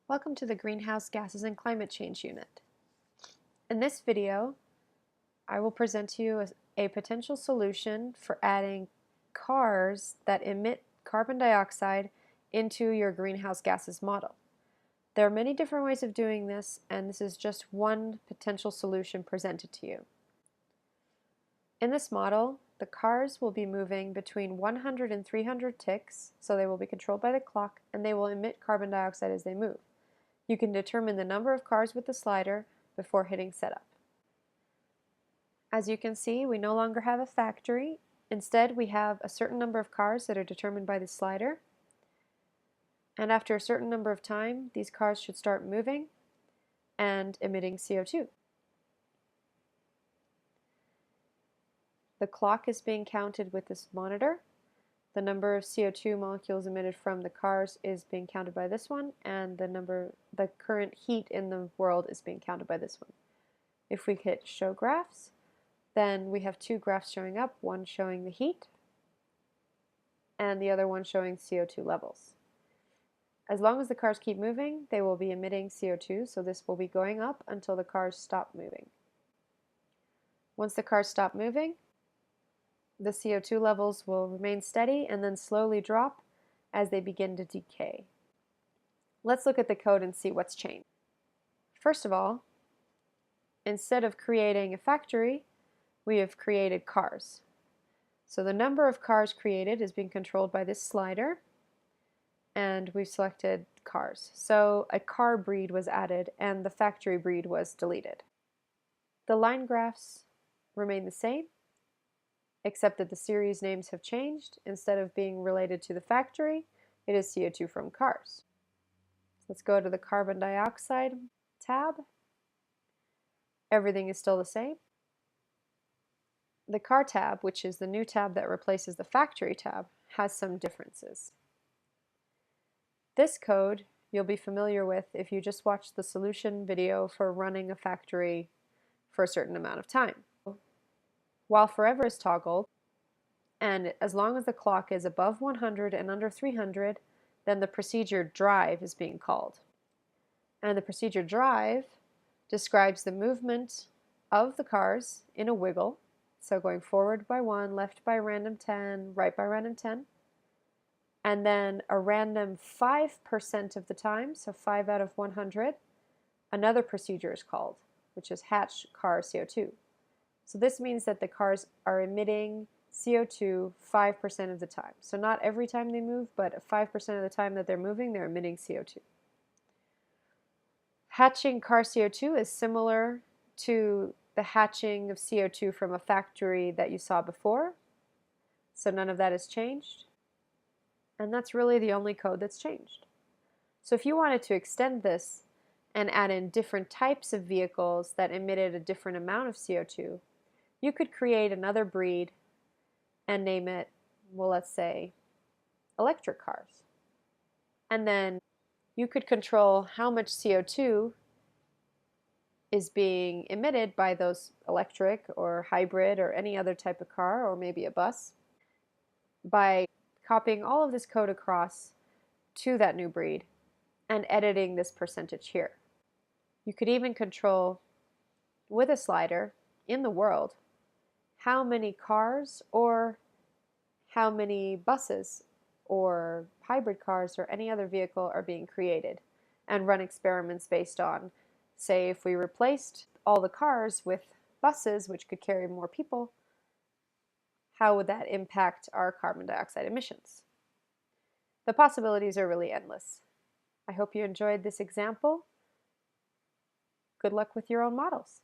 Welcome to the Greenhouse Gases and Climate Change Unit. In this video, I will present to you a potential solution for adding cars that emit carbon dioxide into your greenhouse gases model. There are many different ways of doing this, and this is just one potential solution presented to you. In this model, the cars will be moving between 100 and 300 ticks, so they will be controlled by the clock, and they will emit carbon dioxide as they move. You can determine the number of cars with the slider before hitting setup. As you can see, we no longer have a factory. Instead, we have a certain number of cars that are determined by the slider. And after a certain number of time, these cars should start moving and emitting CO2. The clock is being counted with this monitor. The number of CO2 molecules emitted from the cars is being counted by this one, and the current heat in the world is being counted by this one. If we hit show graphs, then we have two graphs showing up, one showing the heat and the other one showing CO2 levels. As long as the cars keep moving, they will be emitting CO2, so this will be going up until the cars stop moving. Once the cars stop moving, the CO2 levels will remain steady and then slowly drop as they begin to decay. Let's look at the code and see what's changed. First of all, instead of creating a factory, we have created cars. So the number of cars created is being controlled by this slider, and we've selected cars. So a car breed was added and the factory breed was deleted. The line graphs remain the same, except that the series names have changed. Instead of being related to the factory, it is CO2 from cars. Let's go to the carbon dioxide tab. Everything is still the same. The car tab, which is the new tab that replaces the factory tab, has some differences. This code you'll be familiar with if you just watched the solution video for running a factory for a certain amount of time. While forever is toggled, and as long as the clock is above 100 and under 300, then the procedure drive is being called. And the procedure drive describes the movement of the cars in a wiggle, so going forward by 1, left by random 10, right by random 10, and then a random 5% of the time, so 5 out of 100, another procedure is called, which is hatch car CO2. So this means that the cars are emitting CO2 5% of the time. So not every time they move, but 5% of the time that they're moving, they're emitting CO2. Hatching car CO2 is similar to the hatching of CO2 from a factory that you saw before. So none of that has changed. And that's really the only code that's changed. So if you wanted to extend this and add in different types of vehicles that emitted a different amount of CO2, you could create another breed and name it, well, let's say, electric cars. And then you could control how much CO2 is being emitted by those electric or hybrid or any other type of car, or maybe a bus, by copying all of this code across to that new breed and editing this percentage here. You could even control, with a slider in the world, how many cars or how many buses or hybrid cars or any other vehicle are being created, and run experiments based on, say, if we replaced all the cars with buses, which could carry more people, how would that impact our carbon dioxide emissions? The possibilities are really endless. I hope you enjoyed this example. Good luck with your own models.